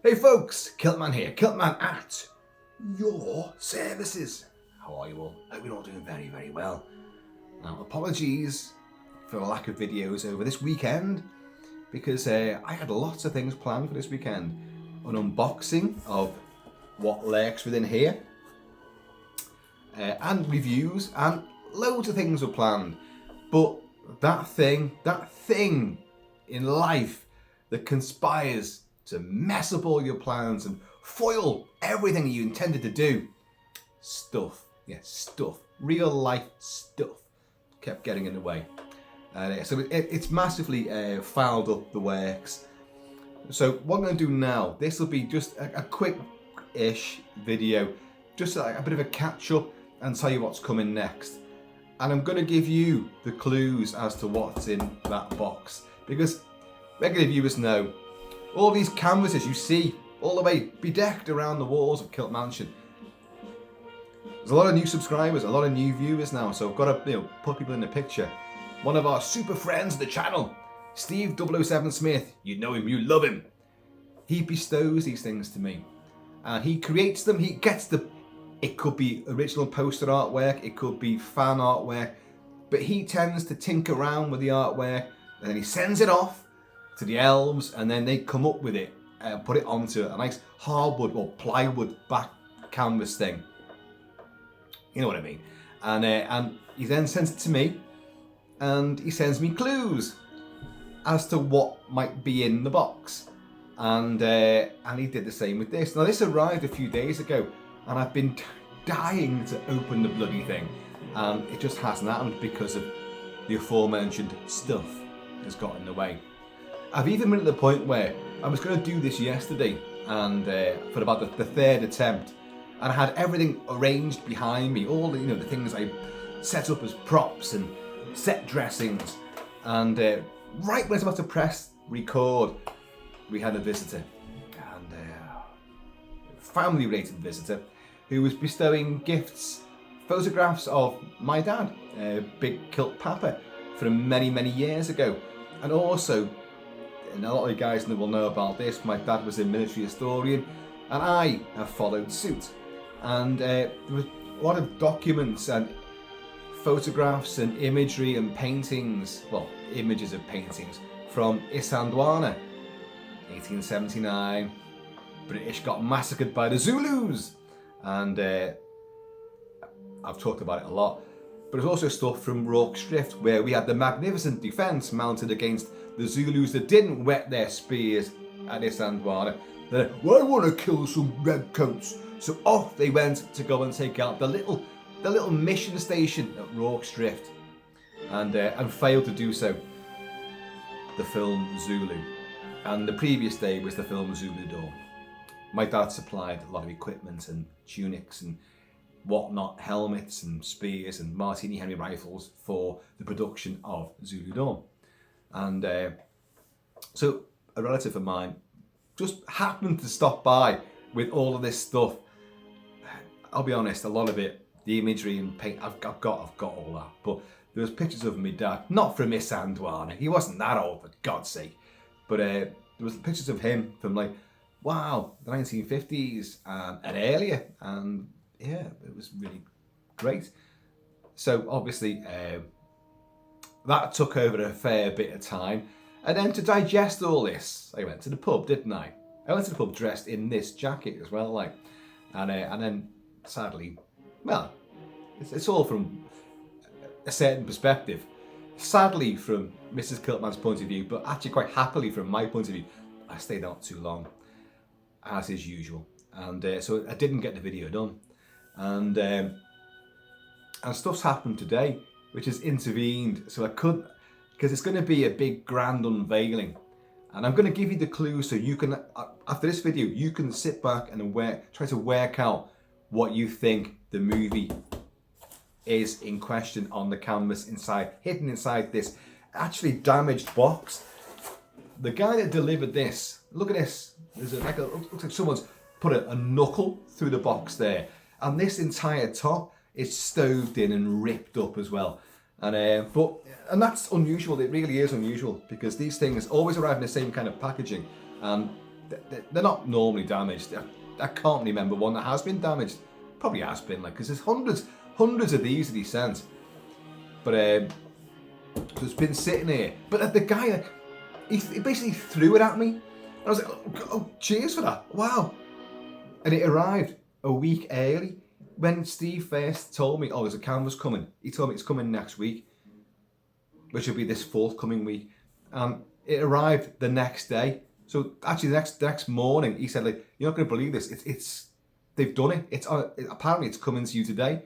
Hey folks, Kilt-Man here, Kilt-Man at your services. How are you all? Hope you're all doing very, very well. Now, apologies for the lack of videos over this weekend, because I had lots of things planned for this weekend. An unboxing of what lurks within here, and reviews, and loads of things were planned. But that thing in life that conspires to mess up all your plans and foil everything you intended to do. Stuff. Yeah, stuff. Real life stuff kept getting in the way. So it's massively fouled up the works. So what I'm going to do now, this will be just a quick-ish video, just like a bit of a catch-up and tell you what's coming next. And I'm going to give you the clues as to what's in that box, because regular viewers know all these canvases you see all the way bedecked around the walls of Kilt Mansion. There's a lot of new subscribers, a lot of new viewers now, so I've got to put people in the picture. One of our super friends of the channel, Steve 007 Smith, you know him, you love him. He bestows these things to me, and he creates them. He gets the. It could be original poster artwork, it could be fan artwork, but he tends to tinker around with the artwork, and then he sends it off to the elves, and then they come up with it and put it onto a nice hardwood or plywood back canvas thing. You know what I mean? And he then sends it to me, and he sends me clues as to what might be in the box. And he did the same with this. Now this arrived a few days ago, and I've been dying to open the bloody thing, and it just hasn't happened because of the aforementioned stuff has got in the way. I've even been at the point where I was going to do this yesterday, and for about the third attempt, and I had everything arranged behind me, all the things I set up as props and set dressings, and right when I was about to press record, we had a visitor, and a family-related visitor, who was bestowing gifts, photographs of my dad, Big Kilt Papa, from many, many years ago, and also. And a lot of you guys will know about this. My dad was a military historian, and I have followed suit. And there was a lot of documents and photographs and imagery and paintings, well, images of paintings from Isandlwana, 1879. British got massacred by the Zulus, and I've talked about it a lot. But there's also stuff from Rorke's Drift, where we had the magnificent defence mounted against the Zulus that didn't whet their spears at Isandlwana. They're like, well, I want to kill some redcoats. So off they went to go and take out the little mission station at Rorke's Drift, and failed to do so. The film Zulu, and the previous day was the film Zulu Dawn. My dad supplied a lot of equipment and tunics and whatnot, helmets and spears and Martini Henry rifles for the production of Zulu Dawn. And so a relative of mine just happened to stop by with all of this stuff. I'll be honest, a lot of it, the imagery and paint, I've got all that. But there was pictures of my dad, not from Isandlwana. He wasn't that old, for God's sake. But there was pictures of him from the 1950s and earlier. And yeah, it was really great. So obviously, that took over a fair bit of time. And then to digest all this, I went to the pub, didn't I? I went to the pub dressed in this jacket as well, and then sadly, well, it's all from a certain perspective. Sadly from Mrs. Kilt-Man's point of view, but actually quite happily from my point of view, I stayed out too long, as is usual. And so I didn't get the video done. And stuff's happened today, which has intervened, so I could, because it's going to be a big grand unveiling, and I'm going to give you the clues so you can, after this video, you can sit back and try to work out what you think the movie is in question on the canvas inside, hidden inside this actually damaged box. The guy that delivered this, look at this, there's looks like someone's put a knuckle through the box there, and this entire top is stoved in and ripped up as well. And that's unusual. It really is unusual, because these things always arrive in the same kind of packaging, and they're not normally damaged. I can't remember one that has been damaged. Probably has been, like, because there's hundreds of these that he sent. But so it's been sitting here. But the guy, like, he basically threw it at me. And I was like, oh, cheers for that. Wow. And it arrived a week early. When Steve first told me, oh, there's a canvas coming, he told me it's coming next week, which will be this forthcoming week. It arrived the next day. So actually, the next morning, he said, like, you're not going to believe this. It's they've done it. Apparently it's coming to you today.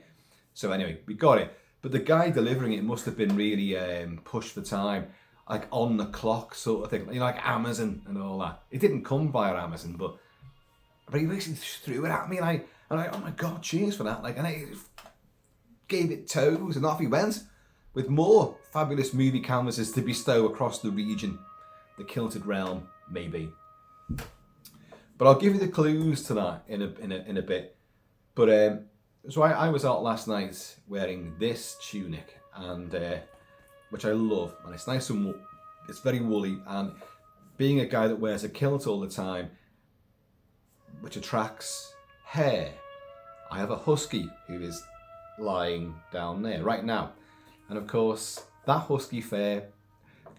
So anyway, we got it. But the guy delivering it must have been really pushed for time, like on the clock sort of thing, like Amazon and all that. It didn't come via Amazon, but he basically threw it at me, and I, oh my God, cheers for that. Like, and I gave it toes, and off he went with more fabulous movie canvases to bestow across the region, the Kilted realm, maybe. But I'll give you the clues to that in a bit. But so I was out last night wearing this tunic, and which I love, and it's nice and it's very woolly. And being a guy that wears a kilt all the time, which attracts hair, I have a husky who is lying down there right now, and of course that husky fur,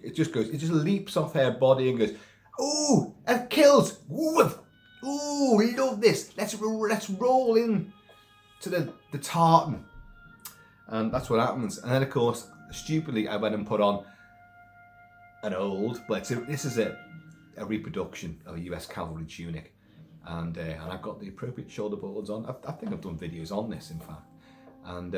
it just leaps off her body and goes, "Ooh, a kilt! Ooh, love this! Let's roll in to the tartan." And that's what happens. And then of course, stupidly, I went and put on an old, but this is a reproduction of a US cavalry tunic, and I've got the appropriate shoulder boards on. I think I've done videos on this, in fact. And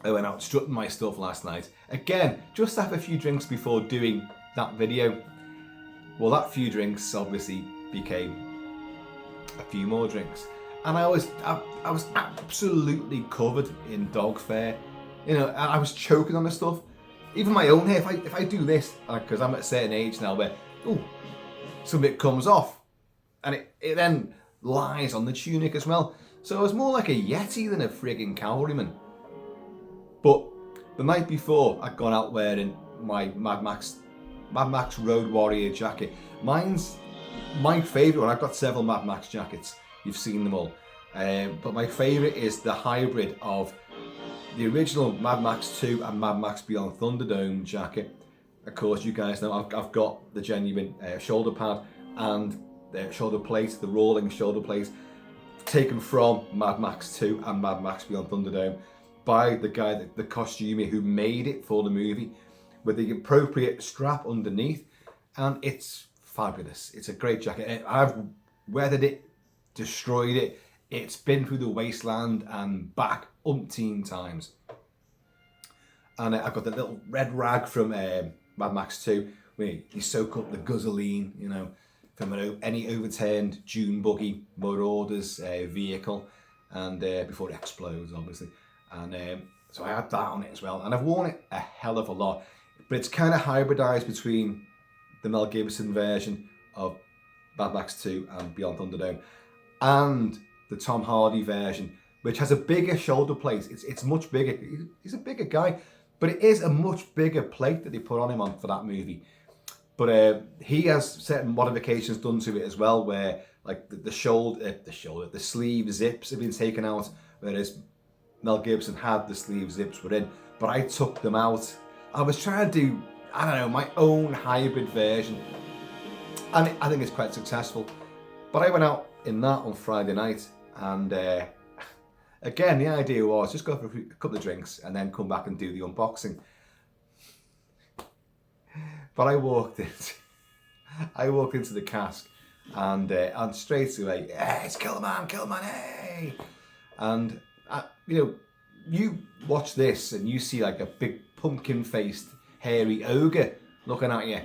I went out strutting my stuff last night. Again, just have a few drinks before doing that video. Well, that few drinks obviously became a few more drinks, and I was absolutely covered in dog fur. And I was choking on the stuff. Even my own hair. If I do this, because I'm at a certain age now, where some of it comes off, and it then lies on the tunic as well. So I was more like a yeti than a frigging cavalryman. But the night before, I'd gone out wearing my Mad Max Road Warrior jacket. Mine's my favourite one. I've got several Mad Max jackets. You've seen them all. But my favourite is the hybrid of the original Mad Max 2 and Mad Max Beyond Thunderdome jacket. Of course, you guys know I've got the genuine shoulder pad and the shoulder plate, the rolling shoulder plate, taken from Mad Max 2 and Mad Max Beyond Thunderdome by the guy, the costumer who made it for the movie, with the appropriate strap underneath, and it's fabulous. It's a great jacket. I've weathered it, destroyed it. It's been through the wasteland and back umpteen times. And I've got the little red rag from Mad Max 2, where you soak up the gasoline, from any overturned dune buggy, Marauders vehicle, and before it explodes, obviously. And so I had that on it as well, and I've worn it a hell of a lot. But it's kind of hybridized between the Mel Gibson version of Mad Max 2 and Beyond Thunderdome and the Tom Hardy version, which has a bigger shoulder plate. It's much bigger. He's a bigger guy, but it is a much bigger plate that they put on him for that movie. But he has certain modifications done to it as well, where like the sleeve zips have been taken out, whereas Mel Gibson had the sleeve zips were in, but I took them out. I was trying to do, my own hybrid version, and I think it's quite successful. But I went out in that on Friday night, and again, the idea was just go for a couple of drinks and then come back and do the unboxing. But I walked into the cask, and straight away, it's Kilt-Man, hey! And you watch this and you see like a big pumpkin-faced, hairy ogre looking at you.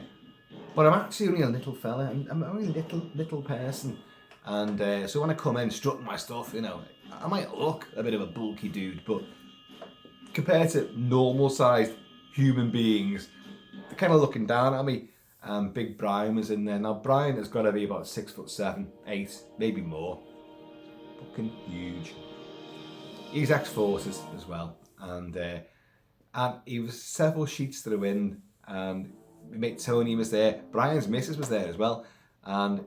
But I'm actually only a little fella, and I'm only a little person. And so when I come in strutting my stuff, I might look a bit of a bulky dude, but compared to normal-sized human beings, they're kind of looking down at me. Big Brian was in there. Now Brian has got to be about 6'7", 8, maybe more. Fucking huge. He's ex-forces as well, and he was several sheets to the wind. And my mate Tony was there. Brian's missus was there as well, and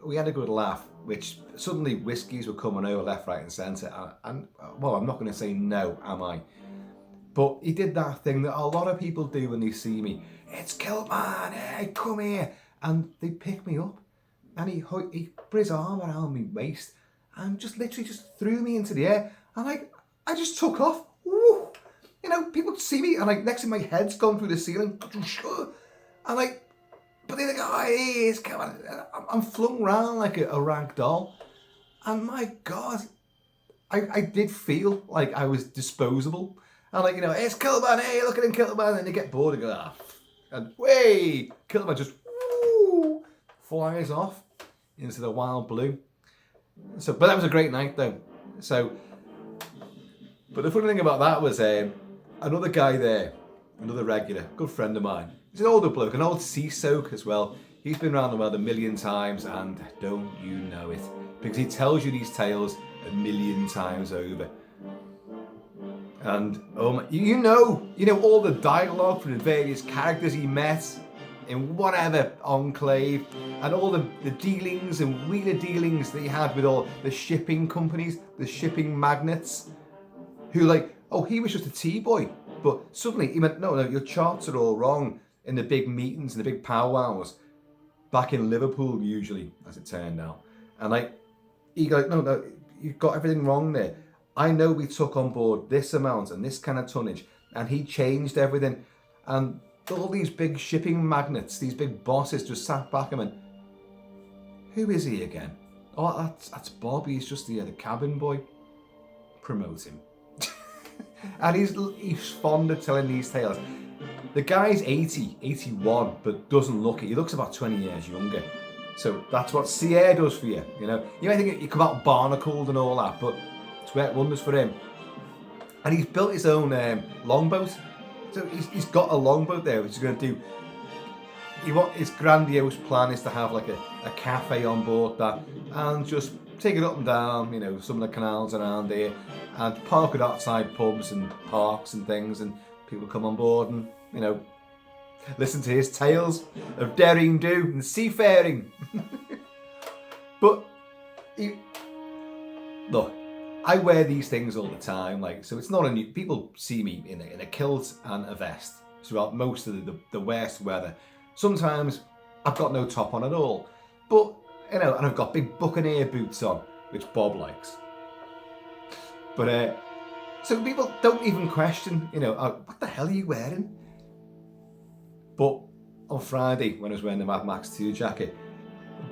we had a good laugh, which suddenly whiskies were coming over left, right and centre. And well, I'm not going to say no, am I? But he did that thing that a lot of people do when they see me. It's Kilt-Man, hey, come here. And they pick me up. And he put his arm around my waist and just literally just threw me into the air. And like, I just took off. Woo. You know, people see me and like next thing my head's gone through the ceiling. And like, but they're like, oh, he is coming. I'm flung around like a rag doll. And my God, I did feel like I was disposable. And like, you know, hey, it's Kilt-Man, hey, look at him, Kilt-Man. And they get bored and go, ah. And way, Kilt-Man just woo, flies off into the wild blue. So, but that was a great night though. So, but the funny thing about that was another guy there, another regular, good friend of mine. He's an older bloke, an old sea soak as well. He's been around the world a million times, and don't you know it? Because he tells you these tales a million times over. And you know all the dialogue from the various characters he met in whatever enclave, and all the dealings and wheeler dealings that he had with all the shipping companies, the shipping magnates, who like, oh, he was just a tea boy, but suddenly he went, no, your charts are all wrong in the big meetings and the big powwows back in Liverpool, usually, as it turned out. And like, he goes, no, you've got everything wrong there. I know we took on board this amount and this kind of tonnage, and he changed everything. And all these big shipping magnates, these big bosses just sat back and went, who is he again? Oh, that's Bob, he's just the cabin boy. Promote him. And he's fond of telling these tales. The guy's 81, but doesn't look it. He looks about 20 years younger. So that's what sea air does for you. You know, you might think you come out barnacled and all that, but it's worked wonders for him. And he's built his own longboat. So he's got a longboat there, which he's going to do. His grandiose plan is to have like a cafe on board that, and just take it up and down, you know, some of the canals around here, and park it outside pubs and parks and things, and people come on board and, you know, listen to his tales of daring do and seafaring. But look, I wear these things all the time, like, so it's not a new. People see me in a kilt and a vest throughout most of the worst weather. Sometimes I've got no top on at all, but you know, and I've got big buccaneer boots on, which Bob likes. But so people don't even question, you know, what the hell are you wearing? But on Friday, when I was wearing the Mad Max 2 jacket,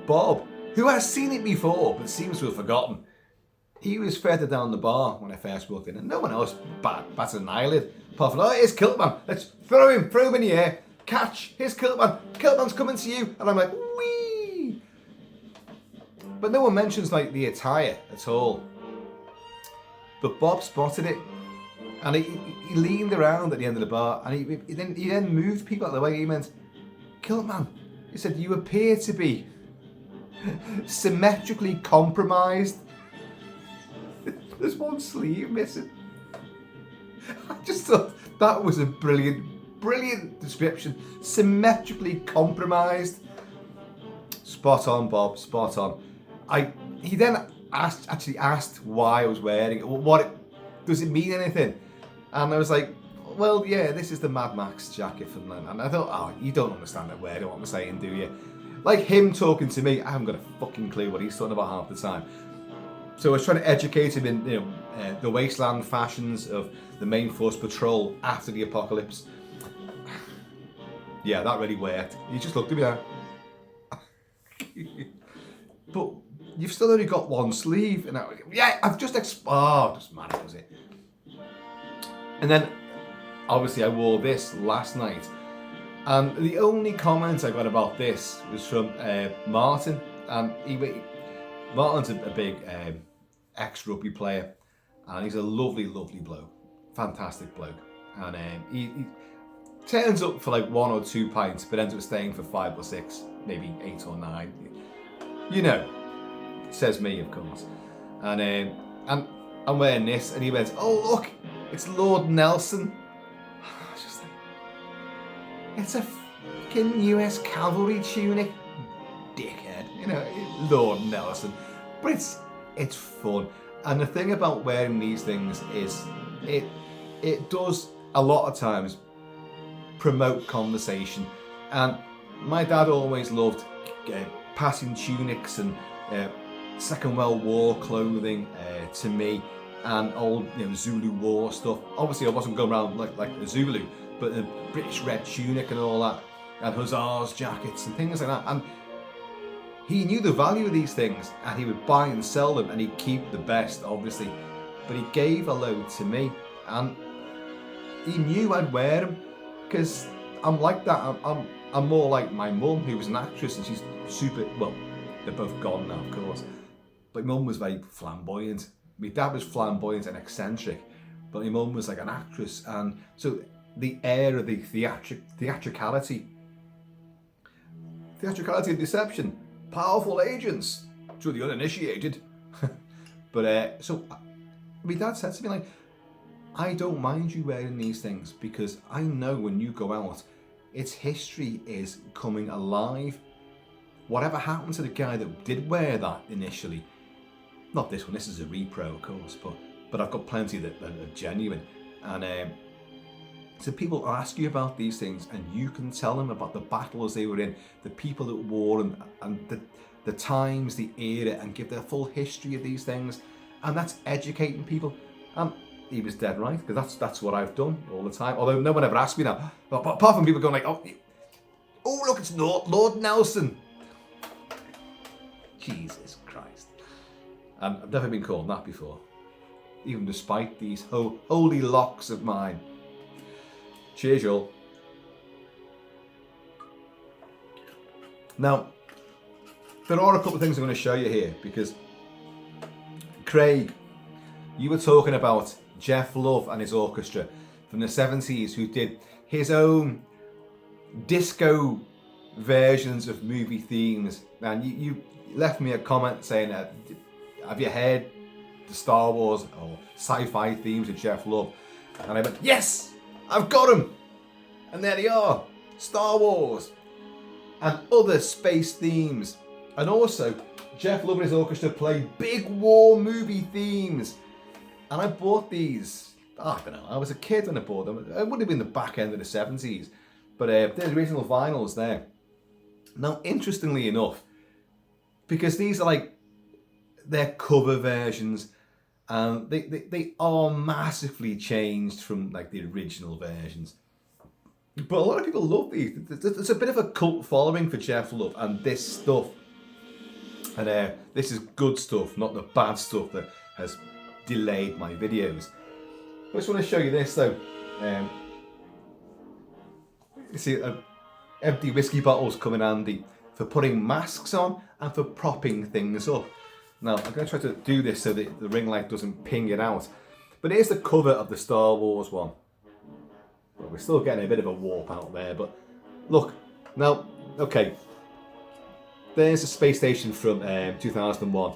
Bob, who has seen it before but seems to have forgotten, he was further down the bar when I first walked in, and no one else batted an eyelid. Apart from, oh, here's Kilt-Man, let's throw him in the air, catch, here's Kilt-Man, Kilt-Man's coming to you, and I'm like, whee! But no one mentions like the attire at all. But Bob spotted it, and he leaned around at the end of the bar, and he then moved people out of the way. He went, Kilt-Man, he said, you appear to be symmetrically compromised. There's one sleeve missing. I just thought that was a brilliant description. Symmetrically compromised. Spot on, Bob, spot on. He then asked why I was wearing it. Does it mean anything? And I was like, well, yeah, this is the Mad Max jacket from then. And I thought, oh, you don't understand that word, what I'm saying, do you? Like him talking to me, I haven't got a fucking clue what he's talking about half the time. So I was trying to educate him in, you know, the wasteland fashions of the main force patrol after the apocalypse. Yeah, that really worked. He just looked at me like, but you've still only got one sleeve. And I've just doesn't matter, does it? And then, obviously, I wore this last night. And the only comment I got about this was from Martin. And Martin's a big ex-rugby player, and he's a lovely bloke, fantastic bloke. And he turns up for like 1 or 2 pints, but ends up staying for 5 or 6, maybe 8 or 9. You know, says me, of course. And I'm wearing this, and he went, "Oh look, it's Lord Nelson." I was just like, it's a fucking US cavalry tunic, dickhead. You Lord Nelson. But it's fun. And the thing about wearing these things is it does a lot of times promote conversation. And my dad always loved passing tunics and Second World War clothing to me, and old Zulu war stuff. Obviously I wasn't going around like a Zulu, but the British red tunic and all that, and hussars jackets and things like that. And he knew the value of these things, and he would buy and sell them, and he'd keep the best, obviously. But he gave a load to me, and he knew I'd wear them, because I'm like that. I'm more like my mum, who was an actress, and she's super, well, they're both gone now, of course. But my mum was very flamboyant. My dad was flamboyant and eccentric, but my mum was like an actress, and so the air of the theatricality of deception, powerful agents to the uninitiated. But so my dad said to me, like, I don't mind you wearing these things, because I know when you go out, its history is coming alive. Whatever happened to the guy that did wear that initially? Not this one, this is a repro, of course, but I've got plenty that are genuine. And so people ask you about these things, and you can tell them about the battles they were in, the people that wore them, and the times, the era, and give their full history of these things. And that's educating people. And he was dead right, because that's what I've done all the time. Although no one ever asked me now. But apart from people going like, oh look, it's Lord Nelson. Jesus Christ. And I've never been called that before, even despite these holy locks of mine. Cheers, y'all. Now, there are a couple of things I'm going to show you here, because Craig, you were talking about Jeff Love and his orchestra from the 70s, who did his own disco versions of movie themes. And you left me a comment saying, have you heard the Star Wars or sci-fi themes of Jeff Love? And I went, yes, I've got them. And there they are, Star Wars and other space themes. And also, Jeff Love and his orchestra play big war movie themes. And I bought these, I don't know, I was a kid when I bought them. It would have been the back end of the 70s. But there's original vinyls there. Now, interestingly enough, because these are like, they're cover versions, and they are massively changed from like the original versions. But a lot of people love these. There's a bit of a cult following for Jeff Love and this stuff. And this is good stuff, not the bad stuff that has delayed my videos. I just want to show you this though. You see, empty whiskey bottles come in handy for putting masks on and for propping things up. Now, I'm going to try to do this so that the ring light doesn't ping it out. But here's the cover of the Star Wars one. Well, we're still getting a bit of a warp out there, but look. Now, okay. There's a space station from 2001.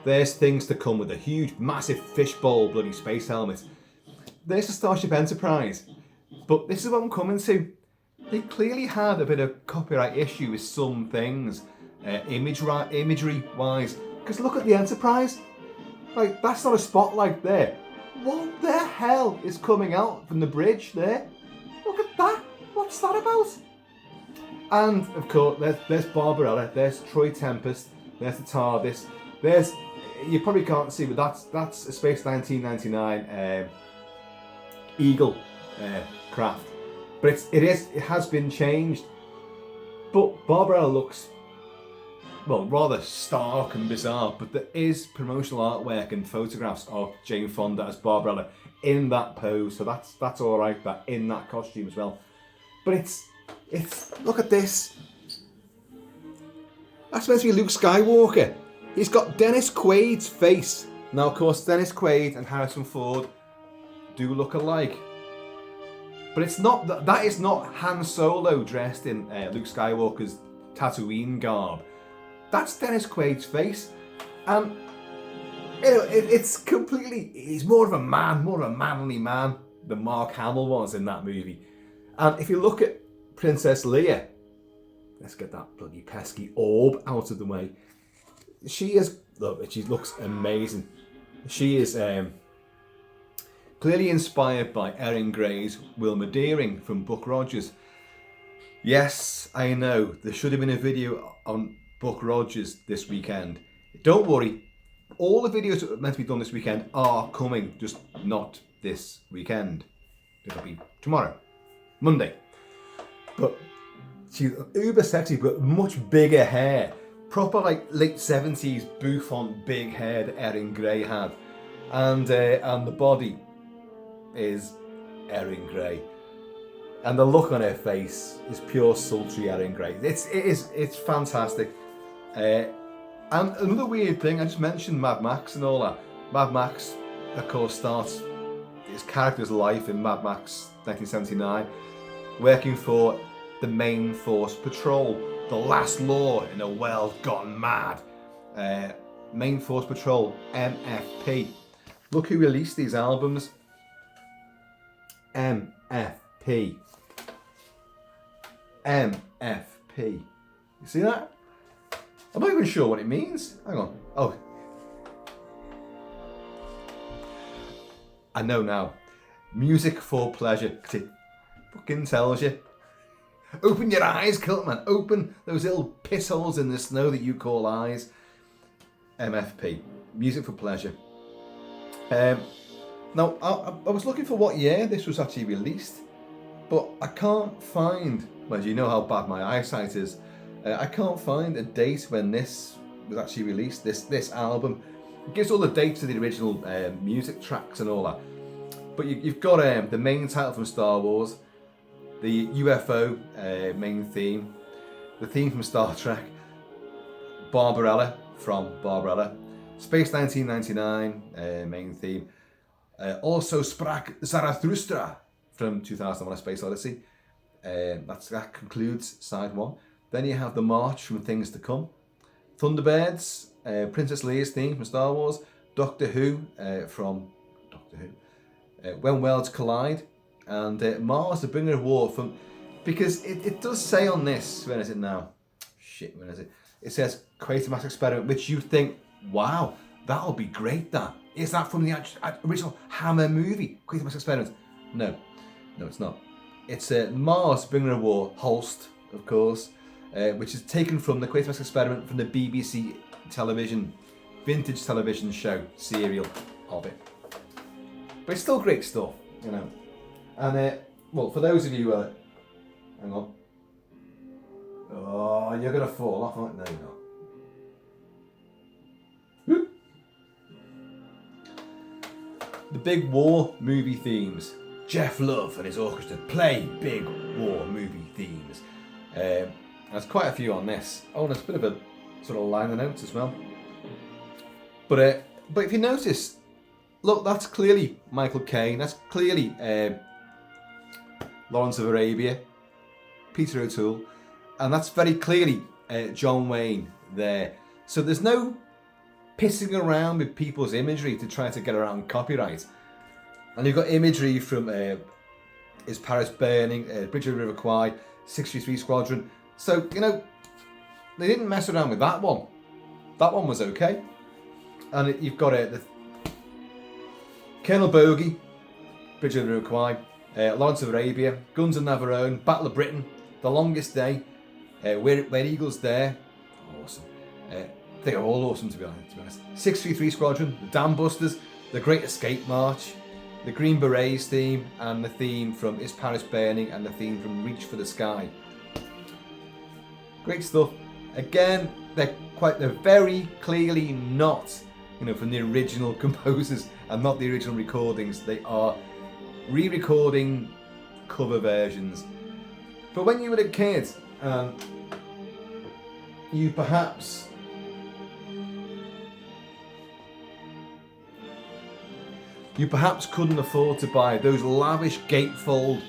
There's things to come with a huge, massive fishbowl bloody space helmet. There's the Starship Enterprise. But this is what I'm coming to. They clearly had a bit of copyright issue with some things, imagery-wise. Because look at the Enterprise. Like, that's not a spotlight there. What the hell is coming out from the bridge there? Look at that. What's that about? And, of course, there's Barbarella. There's Troy Tempest. There's the TARDIS. There's, you probably can't see, but that's a Space 1999 Eagle craft. But it has been changed. But Barbarella looks, well, rather stark and bizarre, but there is promotional artwork and photographs of Jane Fonda as Barbarella in that pose, so that's all right, that in that costume as well. But it's look at this. That's meant to be Luke Skywalker. He's got Dennis Quaid's face. Now, of course, Dennis Quaid and Harrison Ford do look alike. But it's not that is not Han Solo dressed in Luke Skywalker's Tatooine garb. That's Dennis Quaid's face, and it's completely. He's more of a manly man than Mark Hamill was in that movie. And if you look at Princess Leia, let's get that bloody pesky orb out of the way. she is, look, she looks amazing. She is clearly inspired by Erin Gray's Wilma Deering from Buck Rogers. Yes, I know, there should have been a video on Buck Rogers this weekend. Don't worry, all the videos that were meant to be done this weekend are coming, just not this weekend. It'll be tomorrow, Monday. But she's uber sexy, but much bigger hair. Proper like late 70s bouffant big hair that Erin Gray had. And the body is Erin Gray. And the look on her face is pure sultry Erin Gray. It's fantastic. And another weird thing, I just mentioned Mad Max and all that. Mad Max, of course, starts his character's life in Mad Max 1979, working for the Main Force Patrol, the last law in a world gone mad. Main Force Patrol, MFP. Look who released these albums. MFP. MFP. You see that? I'm not even sure what it means. Hang on. Oh. I know now. Music for pleasure. It fucking tells you. Open your eyes, Kilt-Man. Open those little piss holes in the snow that you call eyes. MFP. Music for pleasure. Now, I was looking for what year this was actually released, but I can't find, well, you know how bad my eyesight is, I can't find a date when this was actually released, this album. It gives all the dates of the original music tracks and all that. But you've got the main title from Star Wars, the UFO main theme, the theme from Star Trek, Barbarella from Barbarella, Space 1999 main theme, also Sprach Zarathustra from 2001: A Space Odyssey. That concludes side one. Then you have the March from Things to Come, Thunderbirds, Princess Leia's theme from Star Wars, Doctor Who from Doctor Who, When Worlds Collide, and Mars, the Bringer of War from, because it does say on this, when is it now? Shit, when is it? It says Create a Mass Experiment, which you think, wow, that'll be great, that. Is that from the original Hammer movie, Create a Mass Experiment? No, it's not. It's Mars, Bringer of War, Holst, of course, which is taken from the Create a Mass Experiment from the BBC television, vintage television show, serial of it. But it's still great stuff, you know. And, well, for those of you, hang on. Oh, you're going to fall off, aren't you? No, you're not. Whoop. The big war movie themes. Jeff Love and his orchestra play big war movie themes. There's quite a few on this. Oh, there's a bit of a sort of liner notes as well. But if you notice, look, that's clearly Michael Caine. That's clearly Lawrence of Arabia, Peter O'Toole, and that's very clearly John Wayne there. So there's no pissing around with people's imagery to try to get around copyright. And you've got imagery from Is Paris Burning, Bridge of the River Kwai, 633 Squadron. So, you know, they didn't mess around with that one. That one was okay. And you've got the Colonel Bogey, Bridge of the River Kwai, Lawrence of Arabia, Guns of Navarone, Battle of Britain, The Longest Day, Where Eagles Dare. Awesome. They are all awesome, to be honest. 633 Squadron, The Dam Busters, The Great Escape March, the Green Berets theme, and the theme from Is Paris Burning, and the theme from Reach for the Sky. Great stuff. Again, they're very clearly not, you know, from the original composers and not the original recordings. They are re-recording cover versions. But when you were a kid, you perhaps couldn't afford to buy those lavish gatefold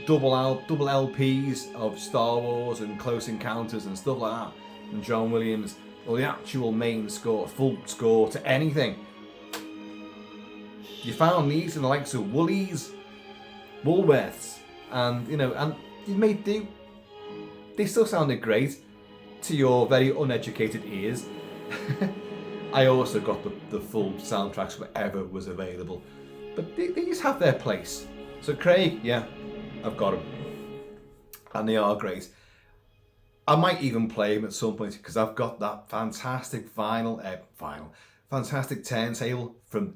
double LPs of Star Wars and Close Encounters and stuff like that, and John Williams, or the actual main score, full score to anything. You found these in the likes of Woolies, Woolworths, and you know, and you may do. They still sounded great to your very uneducated ears. I also got the full soundtracks wherever was available. But these have their place. So Craig, yeah, I've got them. And they are great. I might even play them at some point because I've got that fantastic fantastic turntable from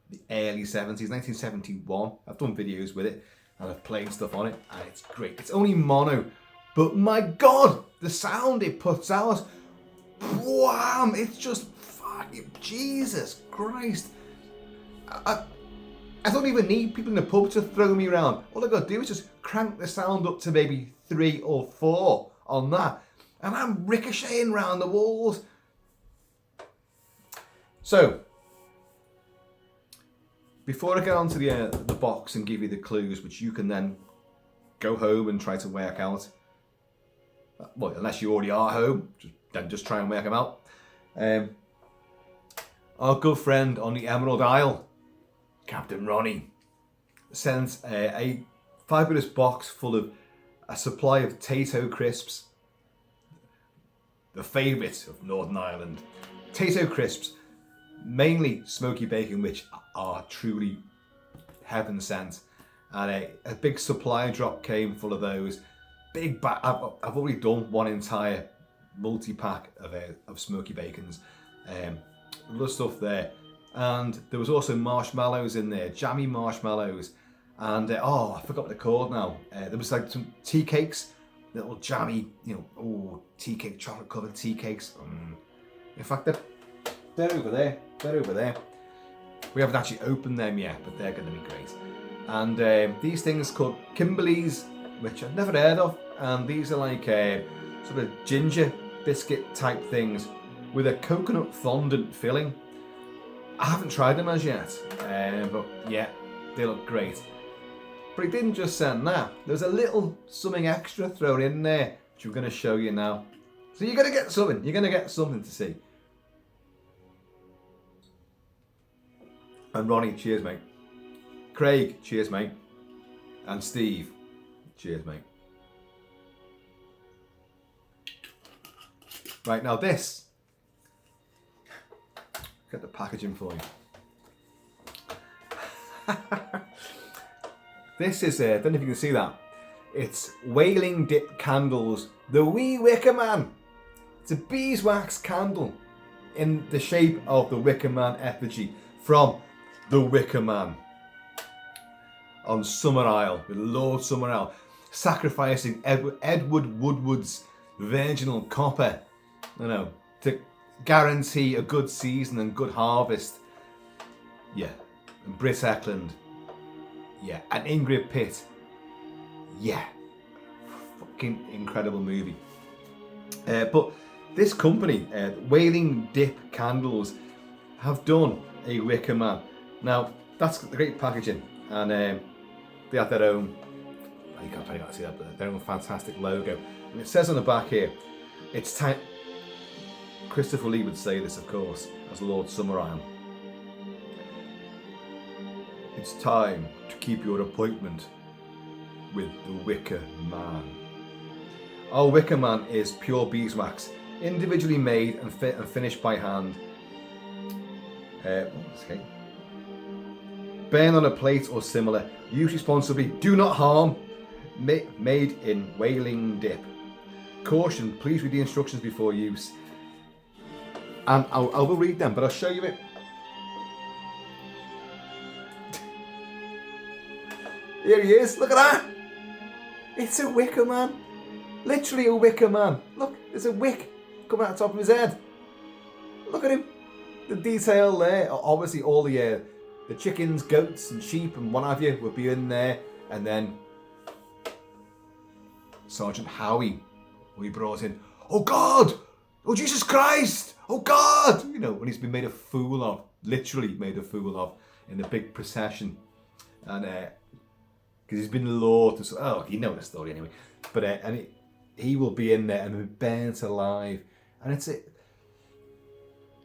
the early 70s, 1971. I've done videos with it and I've played stuff on it and it's great. It's only mono, but my God, the sound it puts out, wham, it's just fucking Jesus Christ. I don't even need people in the pub to throw me around. All I got to do is just crank the sound up to maybe 3 or 4 on that, and I'm ricocheting around the walls. So, before I get onto the box and give you the clues, which you can then go home and try to work out, well, unless you already are home, then just try and work them out. Our good friend on the Emerald Isle, Captain Ronnie, sent a fabulous box full of a supply of Tato crisps, the favourite of Northern Ireland. Tato crisps, mainly smoky bacon, which are truly heaven sent. And a big supply drop came full of those. Big bag. I've already done one entire multi-pack of smoky bacons. Other stuff there. And there was also marshmallows in there, jammy marshmallows. And I forgot what they're called now. There was like some tea cakes, little jammy, tea cake, chocolate covered tea cakes. In fact, they're over there. They're over there. We haven't actually opened them yet, but they're going to be great. And these things called Kimberleys, which I've never heard of. And these are like sort of ginger biscuit type things with a coconut fondant filling. I haven't tried them as yet, but yeah, they look great. But he didn't just send that. There's a little something extra thrown in there, which we're going to show you now. So you're going to get something. You're going to get something to see. And Ronnie, cheers, mate. Craig, cheers, mate. And Steve, cheers, mate. Right, now this. Get the packaging for you. This is, I don't know if you can see that. It's Whaling Dip Candles, the wee Wicker Man. It's a beeswax candle in the shape of the Wicker Man effigy from the Wicker Man on Summer Isle, with Lord Summer Isle, sacrificing Edward Woodward's virginal copper, to guarantee a good season and good harvest. Yeah. And Britt Eklund. Yeah. And Ingrid Pitt. Yeah. Fucking incredible movie. But this company, Whaling Dip Candles, have done a Wicker Man. Now, that's the great packaging. And they have their own, you can't probably not see that, but their own fantastic logo. And it says on the back here, it's time. Christopher Lee would say this, of course, as Lord Summer Isle. It's time to keep your appointment with the Wicker Man. Our Wicker Man is pure beeswax, individually made and finished by hand. Okay. Burn on a plate or similar. Use responsibly. Do not harm. Made in Whaling Dip. Caution, please read the instructions before use. And I will read them, but I'll show you it. Here he is, look at that! It's a Wicker Man. Literally a Wicker Man. Look, there's a wick coming out the top of his head. Look at him. The detail there. Obviously all the chickens, goats and sheep and what have you will be in there. And then Sergeant Howie will be brought in. Oh God! Oh Jesus Christ! Oh God! When he's been made a fool of, literally made a fool of, in a big procession, and because he's been lured to, you know the story anyway. But he will be in there and be burnt alive, and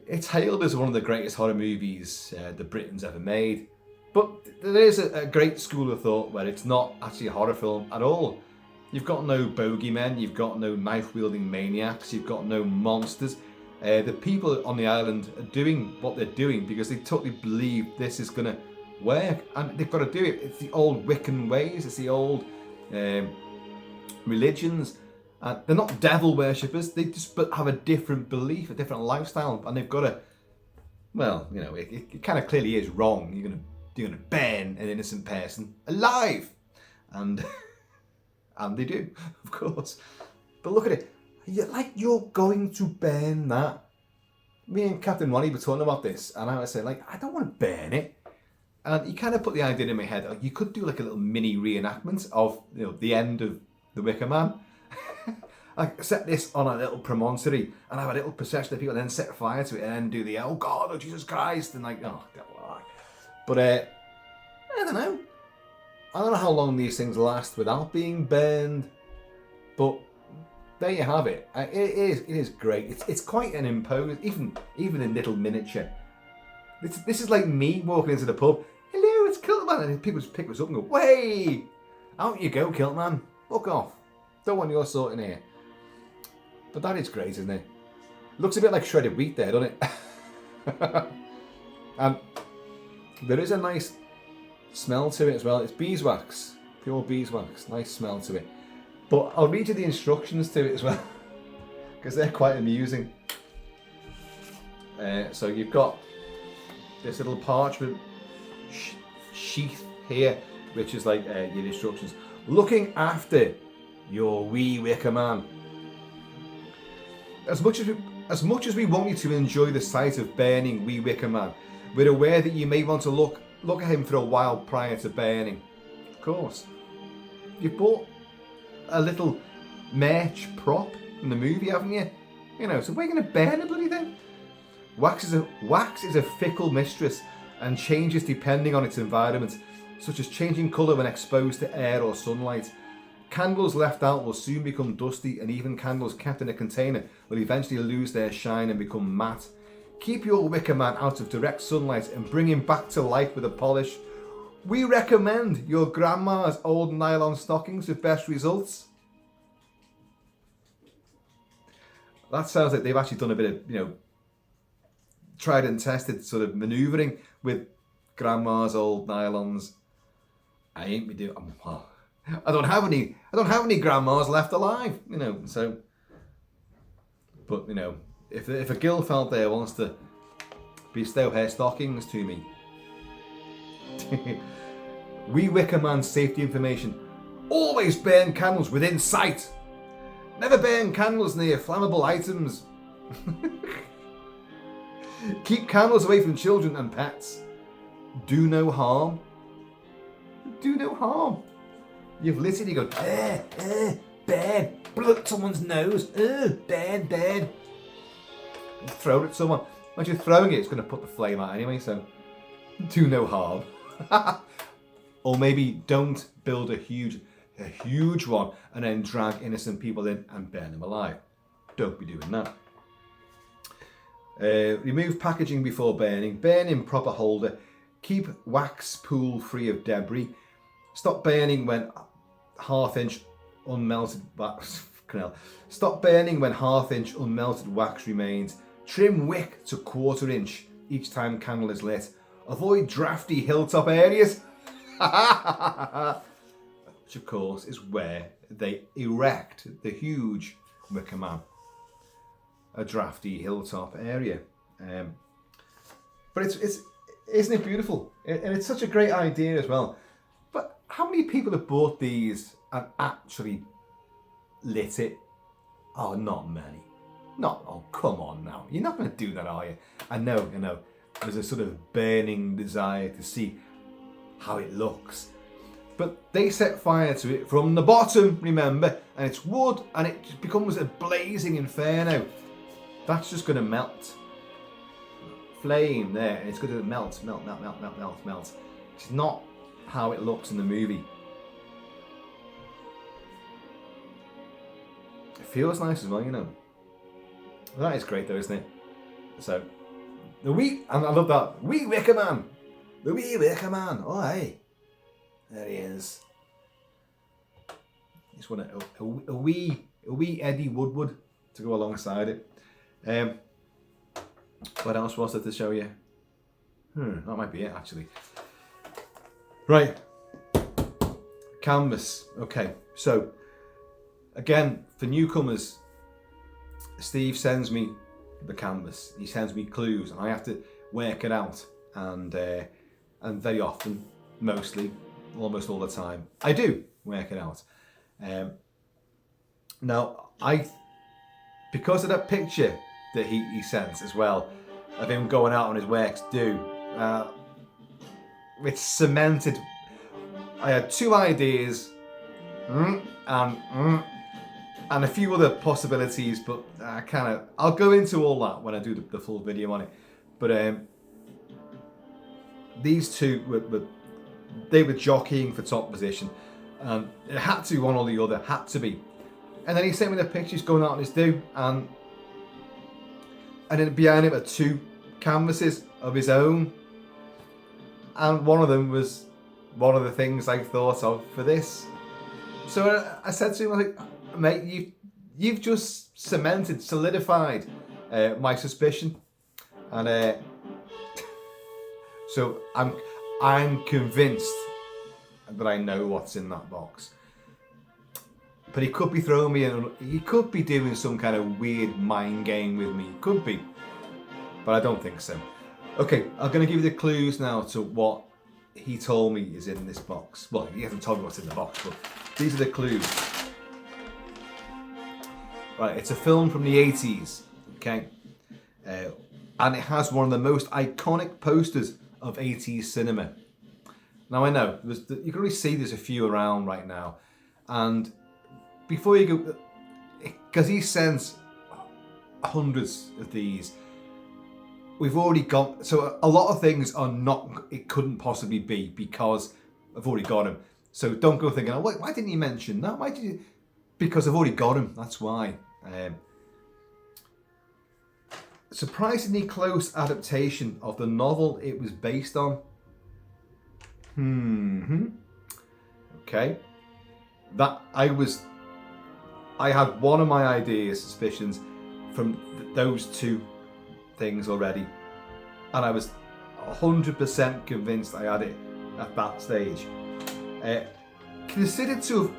it's hailed as one of the greatest horror movies the Britain's ever made. But there is a great school of thought where it's not actually a horror film at all. You've got no bogeymen, you've got no knife-wielding maniacs, you've got no monsters. The people on the island are doing what they're doing because they totally believe this is going to work, and they've got to do it. It's the old Wiccan ways, it's the old religions. They're not devil worshippers, they just have a different belief, a different lifestyle, and they've got to, well, you know, it kind of clearly is wrong. You're gonna burn an innocent person alive, and and they do, of course. But look at it, you're going to burn that. Me and Captain Ronnie were talking about this, and I was saying, like, I don't want to burn it. And he kind of put the idea in my head, like, you could do like a little mini reenactment of, you know, the end of the Wicker Man. I set this on a little promontory and have a little procession of people, and then set fire to it, and then do the oh God, oh Jesus Christ, and like, oh devil. But I don't know. I don't know how long these things last without being burned. But there you have it. It is great. It's quite an imposing, even in little miniature. This is like me walking into the pub. Hello, it's Kilt-Man, and people just pick us up and go, way, out you go, Kilt-Man. Fuck off. Don't want your sort in here. But that is great, isn't it? Looks a bit like shredded wheat there, doesn't it? And there is a nice smell to it as well. It's beeswax, pure beeswax. Nice smell to it. But I'll read you the instructions to it as well, because they're quite amusing. So you've got this little parchment sheath here, which is like your instructions. Looking after your wee Wicker Man. As much as we want you to enjoy the sight of burning wee Wicker Man, we're aware that you may want to look at him for a while prior to burning. Of course. You've bought a little merch prop in the movie, haven't you? You know, so we're going to burn a bloody thing. Wax is a fickle mistress and changes depending on its environment, such as changing colour when exposed to air or sunlight. Candles left out will soon become dusty, and even candles kept in a container will eventually lose their shine and become matte. Keep your Wicker Man out of direct sunlight and bring him back to life with a polish. We recommend your grandma's old nylon stockings with best results. That sounds like they've actually done a bit of, you know, tried and tested sort of manoeuvring with grandma's old nylons. I ain't be doing. Well, I don't have any grandmas left alive, you know. So, but you know, if a girl out there wants to bestow her stockings to me, we Wicker Man safety information: always burn candles within sight. Never burn candles near flammable items. Keep candles away from children and pets. Do no harm. Do no harm. You've lit it, you go, burn, blood someone's nose, burn. Throw it at someone. Once you're throwing it, it's going to put the flame out anyway, so do no harm. Or maybe don't build a huge one and then drag innocent people in and burn them alive. Don't be doing that. Remove packaging before burning. Burn in proper holder. Keep wax pool free of debris. Stop burning when half-inch unmelted wax. Stop burning when half-inch unmelted wax remains. Trim wick to quarter-inch each time candle is lit. Avoid drafty hilltop areas. Which, of course, is where they erect the huge Wicker Man. A drafty hilltop area. But it's isn't it beautiful? And it's such a great idea as well. But how many people have bought these and actually lit it? Oh, not many. Oh, come on now. You're not going to do that, are you? I know, there's a sort of burning desire to see how it looks. But they set fire to it from the bottom, remember, and it's wood, and it just becomes a blazing inferno. That's just going to melt. Flame there, and it's going to melt. It's not how it looks in the movie. It feels nice as well, you know. That is great though, isn't it? So, and I love that, wee Wicker Man. The wee Wicker Man, oh hey. There he is. Just want a wee Eddie Woodward to go alongside it. What else was there to show you? That might be it, actually. Right. Canvas. Okay, so again, for newcomers, Steve sends me the canvas. He sends me clues, and I have to work it out. And very often, mostly, almost all the time, I do work it out. Now, because of that picture that he sent as well, of him going out on his works do, it's cemented. I had 2 ideas, and a few other possibilities, but I'll go into all that when I do the full video on it. But these two they were jockeying for top position, and it had to be one or the other, had to be. And then he sent me the pictures going out on his do, and then behind him are 2 canvases of his own, and one of them was one of the things I thought of for this. So I said to him, like, mate, you've just solidified my suspicion, and so I'm convinced that I know what's in that box. But he could be throwing me in. He could be doing some kind of weird mind game with me. Could be, but I don't think so. Okay, I'm going to give you the clues now to what he told me is in this box. Well, he hasn't told me what's in the box, but these are the clues. Right, it's a film from the 80s, okay? And it has one of the most iconic posters of 80s cinema. Now, I know, you can really see there's a few around right now. And before you go, because he sends hundreds of these, we've already got, so a lot of things are not, it couldn't possibly be because I've already got them. So don't go thinking, oh, why didn't you mention that? Why did you? Because I've already got them, that's why. Surprisingly close adaptation of the novel it was based on. Okay. I had one of my ideas, suspicions, from those 2 things already, and I was 100% convinced I had it at that stage. Considered to have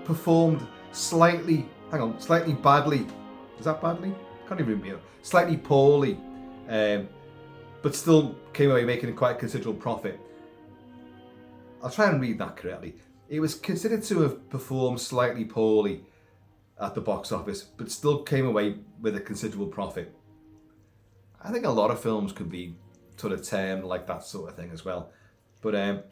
performed slightly badly. Is that badly? Can't even remember. Slightly poorly, but still came away making a quite considerable profit. I'll try and read that correctly. It was considered to have performed slightly poorly at the box office, but still came away with a considerable profit. I think a lot of films could be sort of termed like that sort of thing as well. But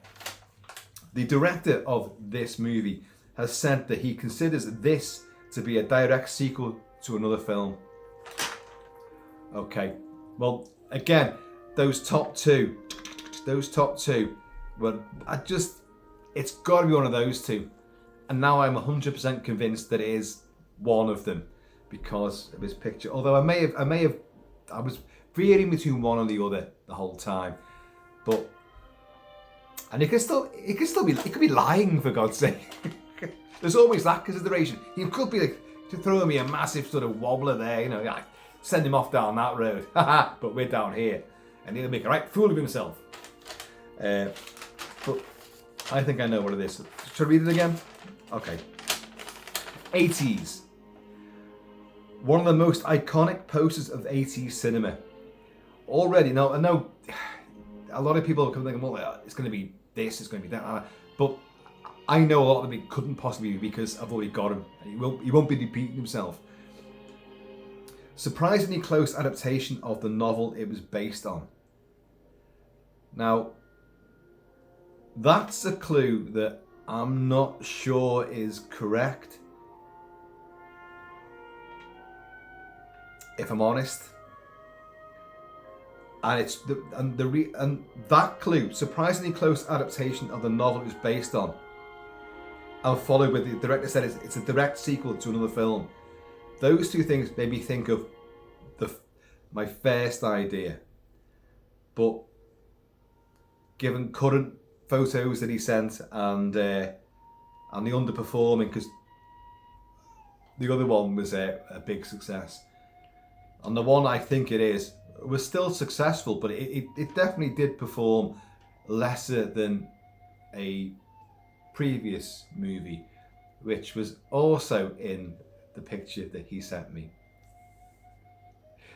the director of this movie has said that he considers this to be a direct sequel to another film. Okay, well, again, those top two, well, it's got to be one of those 2. And now I'm 100% convinced that it is one of them because of his picture. Although I was veering between one or the other the whole time. But, and it could be lying, for God's sake. There's always that consideration. He could be like throwing me a massive sort of wobbler there, like send him off down that road. But we're down here. And he'll make a right fool of himself. But I think I know what it is. Should I read it again? Okay. 80s. One of the most iconic posters of 80s cinema. Already, now I know a lot of people are thinking, well, it's going to be this, it's going to be that. But I know a lot of it couldn't possibly be because I've already got him. He won't be repeating himself. Surprisingly close adaptation of the novel it was based on. Now, that's a clue that I'm not sure is correct, if I'm honest. And that clue, surprisingly close adaptation of the novel it was based on, I'll follow with the director said it's a direct sequel to another film. Those 2 things made me think of my first idea, but given current photos that he sent and the underperforming, because the other one was a big success, and the one I think it is, was still successful, but it definitely did perform lesser than a previous movie, which was also in the picture that he sent me.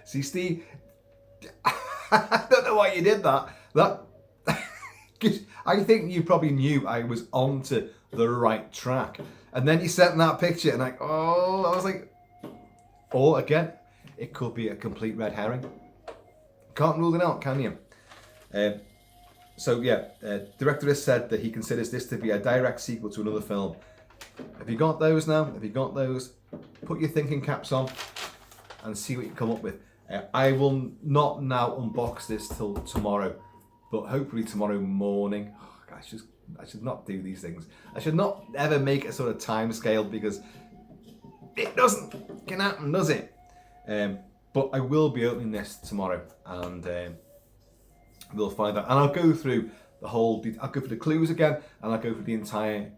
See, Steve, I don't know why you did that. I think you probably knew I was onto the right track. And then you sent that picture and I was like, or again, it could be a complete red herring. Can't rule it out, can you? Director has said that he considers this to be a direct sequel to another film. Have you got those now? Have you got those? Put your thinking caps on and see what you come up with. I will not now unbox this till tomorrow, but hopefully tomorrow morning. I should not do these things. I should not ever make a sort of time scale because it can happen, does it? But I will be opening this tomorrow, and we'll find out. And I'll go through I'll go through the clues again, and I'll go through the entire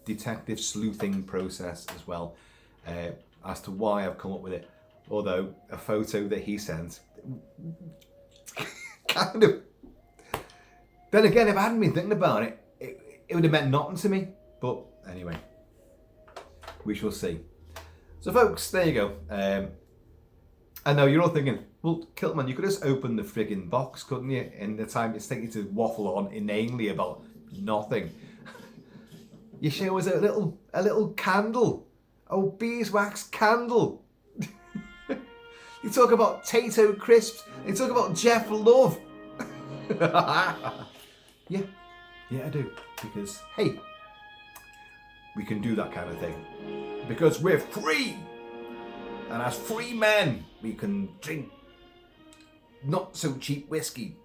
detective sleuthing process as well, as to why I've come up with it. Although a photo that he sent, kind of. Then again, if I hadn't been thinking about it, it would have meant nothing to me. But anyway, we shall see. So folks, there you go. I know you're all thinking, well, Kilt-Man, you could just open the friggin' box, couldn't you? In the time it's taking to waffle on inanely about nothing. You show us a little candle. Oh, beeswax candle. You talk about Tato crisps. You talk about Jeff Love. Yeah, I do. Because, hey, we can do that kind of thing. Because we're free. And as free men, we can drink not so cheap whiskey.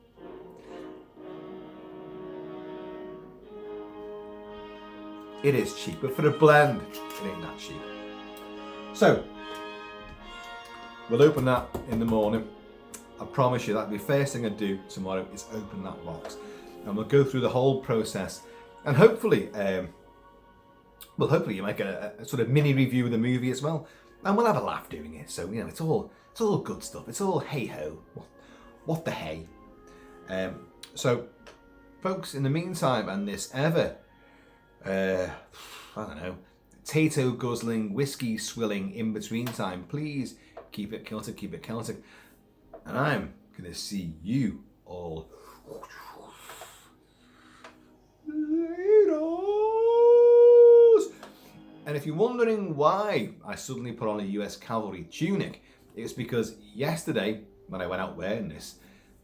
It is cheap, but for a blend, it ain't that cheap. So, we'll open that in the morning. I promise you that'll be the first thing I do tomorrow is open that box. And we'll go through the whole process. And hopefully, you might get a sort of mini review of the movie as well. And we'll have a laugh doing it. So, it's all good stuff. It's all hey-ho. What the hey? So, folks, in the meantime, and this ever, I don't know, Tato guzzling, whiskey swilling in between time, please keep it Celtic, keep it Celtic. And I'm going to see you all later. And if you're wondering why I suddenly put on a US Cavalry tunic, it's because yesterday, when I went out wearing this,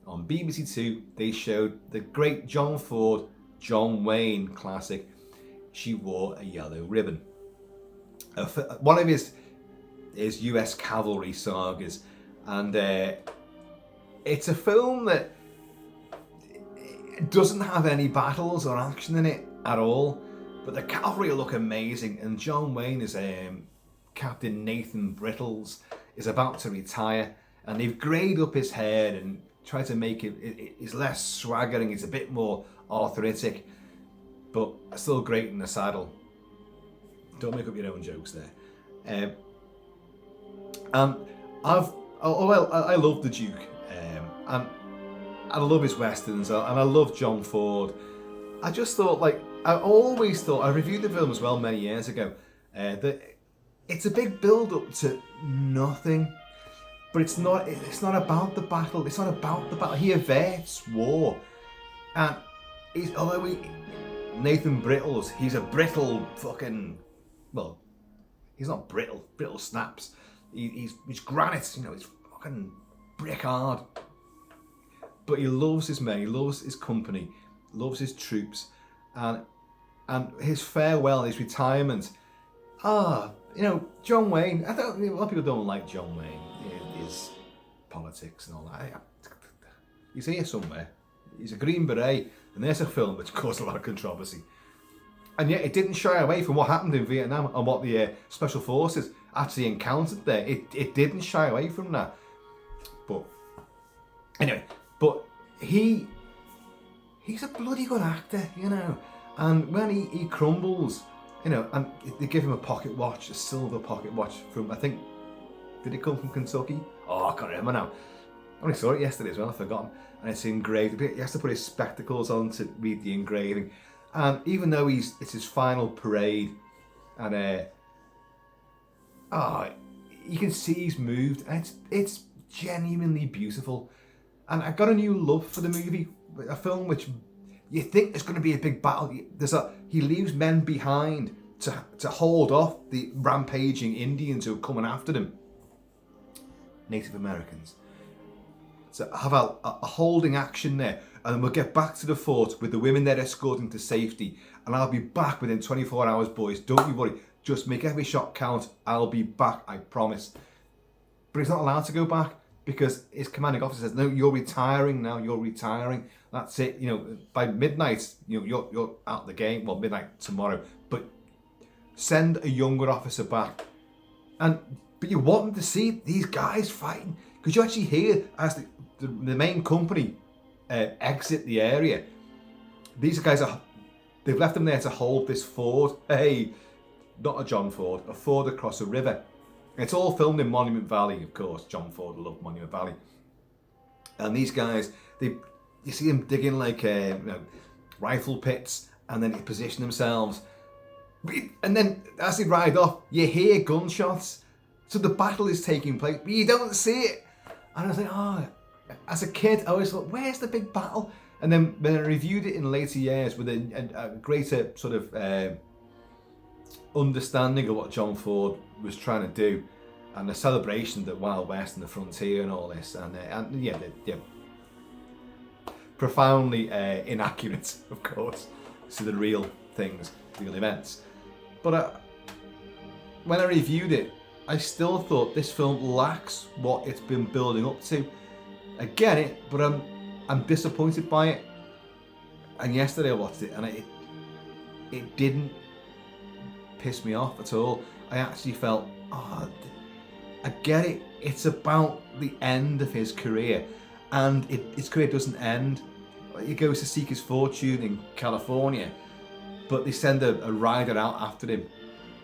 on BBC Two, they showed the great John Ford, John Wayne classic, She Wore a Yellow Ribbon. One of his US Cavalry sagas. And it's a film that doesn't have any battles or action in it at all. But the cavalry look amazing, and John Wayne is Captain Nathan Brittles is about to retire, and they've greyed up his hair and tried to make he's less swaggering, he's a bit more arthritic, but still great in the saddle. Don't make up your own jokes there. And I love the Duke, and I love his westerns, and I love John Ford. I just thought, I reviewed the film as well many years ago, that it's a big build-up to nothing, but it's not about the battle. It's not about the battle. He averts war, and Nathan Brittles, he's a brittle fucking, well, he's not brittle. Brittle snaps. He's granite. He's fucking brick hard. But he loves his men. He loves his company. Loves his troops, and his farewell, his retirement. John Wayne. A lot of people don't like John Wayne. His politics and all that. He's here somewhere. He's a Green Beret, and there's a film which caused a lot of controversy. And yet, it didn't shy away from what happened in Vietnam and what the special forces actually encountered there. It didn't shy away from that. But anyway, he's a bloody good actor, And when he crumbles, and they give him a pocket watch, a silver pocket watch from, I think, Did it come from Kentucky? Oh, I can't remember now. I only saw it yesterday as well, I've forgotten. And it's engraved. He has to put his spectacles on to read the engraving. And even though it's his final parade, and you can see he's moved, and it's genuinely beautiful. And I got a new love for the movie, a film which you think there's going to be a big battle. He leaves men behind to hold off the rampaging Indians who are coming after them. Native Americans. So have a holding action there, and then we'll get back to the fort with the women there escorting to safety, and I'll be back within 24 hours, boys. Don't you worry. Just make every shot count. I'll be back, I promise. But he's not allowed to go back because his commanding officer says, no, you're retiring now. You're retiring. That's it. By midnight, you're out the game. Well, midnight tomorrow. But send a younger officer back. But you want them to see these guys fighting, because you actually hear as the main company exit the area. These guys they've left them there to hold this ford. Hey, not a John Ford, a ford across a river. It's all filmed in Monument Valley, of course. John Ford loved Monument Valley. And these guys, you see them digging like rifle pits, and then they position themselves. And then as they ride off, you hear gunshots. So the battle is taking place, but you don't see it. And I was like, as a kid, I always thought, where's the big battle? And then when I reviewed it in later years with a greater sort of understanding of what John Ford was trying to do, and the celebration of the Wild West and the frontier and all this, and profoundly inaccurate, of course, to the real things, real events. But when I reviewed it, I still thought this film lacks what it's been building up to. I get it, but I'm disappointed by it. And yesterday I watched it, and it didn't piss me off at all. I actually felt, I get it. It's about the end of his career, and his career doesn't end. He goes to seek his fortune in California, but they send a rider out after him,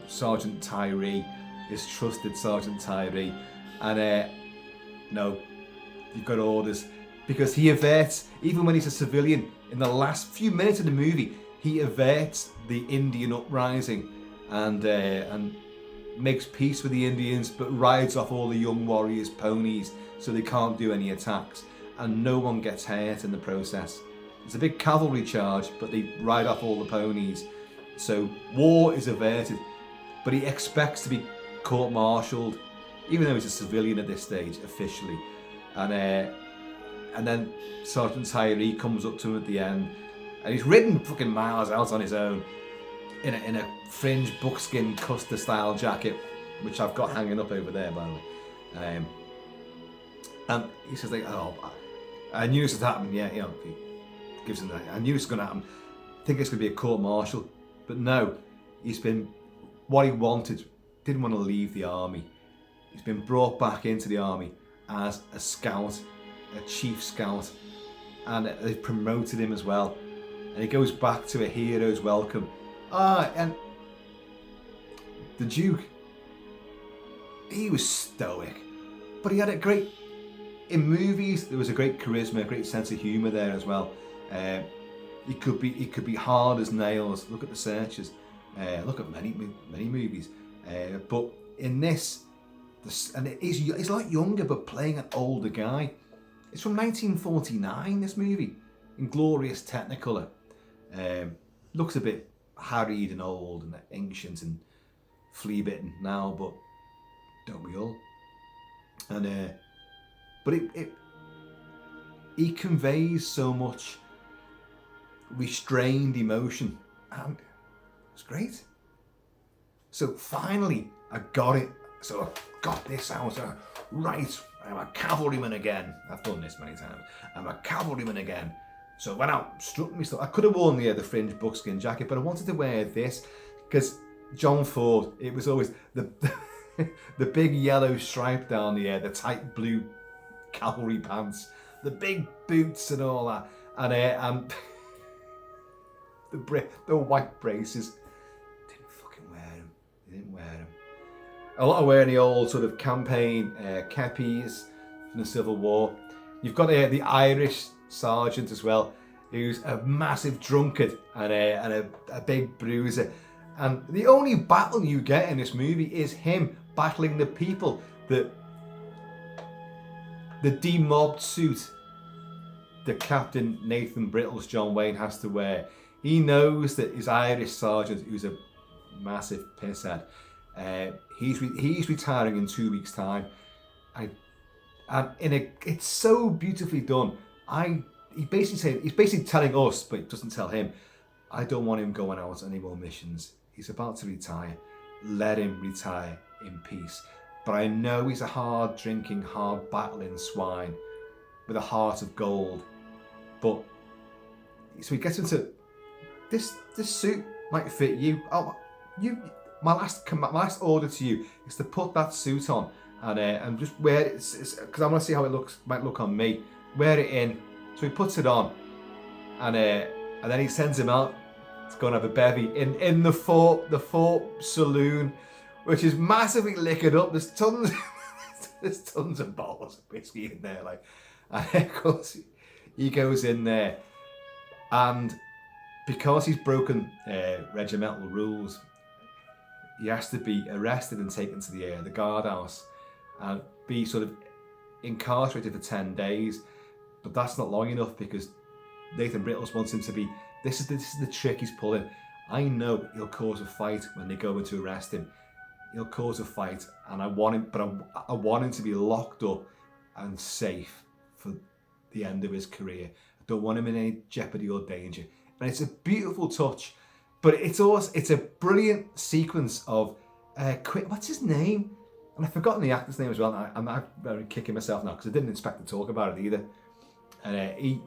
Sergeant Tyree, his trusted Sergeant Tyree, and no, you've got orders, because he averts, even when he's a civilian, in the last few minutes of the movie, he averts the Indian uprising and makes peace with the Indians, but rides off all the young warriors' ponies so they can't do any attacks, and no one gets hurt in the process. It's a big cavalry charge, but they ride off all the ponies, so war is averted. But he expects to be court-martialed, even though he's a civilian at this stage officially, and then Sergeant Tyree comes up to him at the end, and he's ridden fucking miles out on his own in a fringe buckskin Custer style jacket, which I've got hanging up over there, by the way. And he says like, I knew this would happen. Yeah, he gives him that. I knew this was going to happen. I think it's going to be a court-martial, but no, he's been what he wanted. Didn't want to leave the army. He's been brought back into the army as a scout, a chief scout, and they've promoted him as well. And he goes back to a hero's welcome. And the Duke, he was stoic, but he had a great, in movies, there was a great charisma, a great sense of humour there as well. He could be hard as nails. Look at The Searchers. Look at many movies. But in this, and he's like younger, but playing an older guy. It's from 1949, this movie, in glorious Technicolor. Looks a bit harried and old and ancient and flea-bitten now, but don't we all? And but he conveys so much restrained emotion, and it's great. So finally, I got it. So I got this out. Right, I'm a cavalryman again. I've done this many times. I'm a cavalryman again. So I went out, struck me stuff. I could have worn the fringe buckskin jacket, but I wanted to wear this because John Ford, it was always the the big yellow stripe down the tight blue cavalry pants, the big boots and all that, and the white braces. Didn't fucking wear them. They didn't wear them. a lot of wearing the old sort of campaign keppies from the Civil War. You've got the Irish sergeant as well, who's a massive drunkard and a big bruiser. And the only battle you get in this movie is him battling the people that the demobbed suit that Captain Nathan Brittle's John Wayne has to wear. He knows that his Irish sergeant, who's a massive pisshead, he's retiring in 2 weeks' time. It's so beautifully done. He's basically telling us, but it doesn't tell him, I don't want him going out on any more missions. He's about to retire. Let him retire in peace. But I know he's a hard drinking, hard battling swine with a heart of gold. But so he gets into this suit might fit you. My last order to you is to put that suit on and just wear it because I want to see how it might look on me. Wear it in. So he puts it on, and then he sends him out to go and have a bevy in the fort saloon, which is massively liquored up. There's tons of bottles of whiskey in there, and of course he goes in there, and because he's broken regimental rules, he has to be arrested and taken to the guardhouse and be sort of incarcerated for 10 days. But that's not long enough because Nathan Brittles wants him to be. This is the trick he's pulling. I know he'll cause a fight when they go in to arrest him. He'll cause a fight, and I want him to be locked up and safe for the end of his career. I don't want him in any jeopardy or danger. And it's a beautiful touch, but it's a brilliant sequence of what's his name? And I've forgotten the actor's name as well. I'm very kicking myself now because I didn't expect to talk about it either. And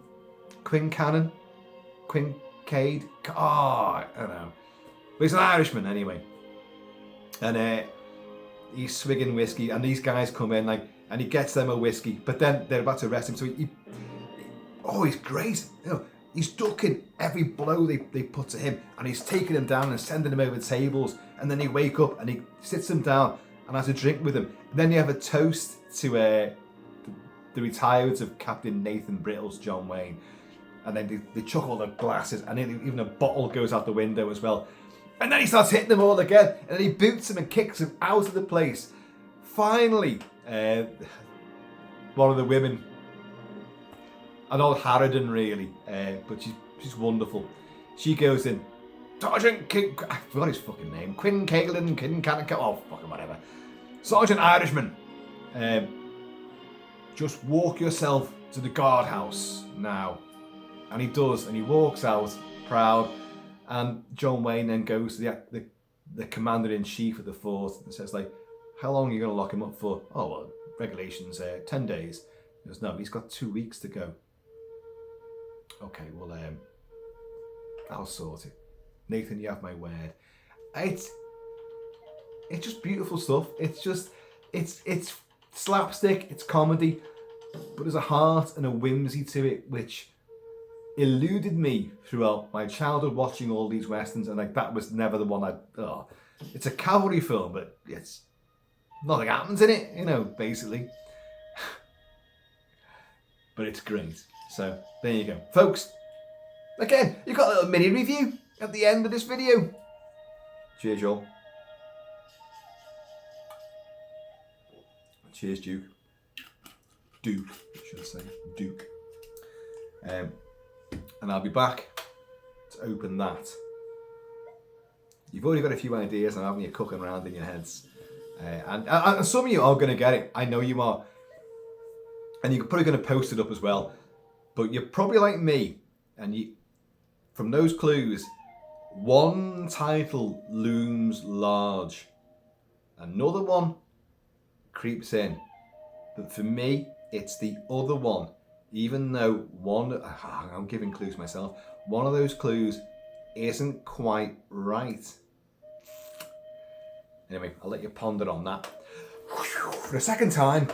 Quincannon, Quincade, I don't know. But he's an Irishman anyway. And he's swigging whiskey, and these guys come in and he gets them a whiskey, but then they're about to arrest him. So he's great. You know, he's ducking every blow they put to him, and he's taking them down and sending them over tables. And then they wake up and he sits them down and has a drink with them. And then you have a toast to the retirement of Captain Nathan Brittle's John Wayne. And then they chuck all the glasses, and even a bottle goes out the window as well. And then he starts hitting them all again, and then he boots them and kicks them out of the place. Finally, one of the women, an old harridan really, but she's wonderful. She goes in, Sergeant I forgot his fucking name, fucking whatever. Sergeant Irishman, just walk yourself to the guardhouse now. And he does, and he walks out proud. And John Wayne then goes to the commander-in-chief of the fort and says, how long are you going to lock him up for? Oh, well, regulations, 10 days. He goes, no, he's got 2 weeks to go. Okay, well, I'll sort it. Nathan, you have my word. It's just beautiful stuff. It's slapstick, it's comedy, but there's a heart and a whimsy to it, which eluded me throughout my childhood watching all these westerns, and that was never the one it's a cavalry film, but it's nothing happens in it, basically. But it's great. So there you go, folks. Again, you've got a little mini review at the end of this video. Cheers, y'all. Cheers, Duke. I should say Duke. And I'll be back to open that. You've already got a few ideas, and I'm having you cooking around in your heads. And some of you are going to get it. I know you are. And you're probably going to post it up as well. But you're probably like me. And from those clues, one title looms large. Another one creeps in. But for me, it's the other one. Even though I'm giving clues myself, one of those clues isn't quite right. Anyway, I'll let you ponder on that. For the second time.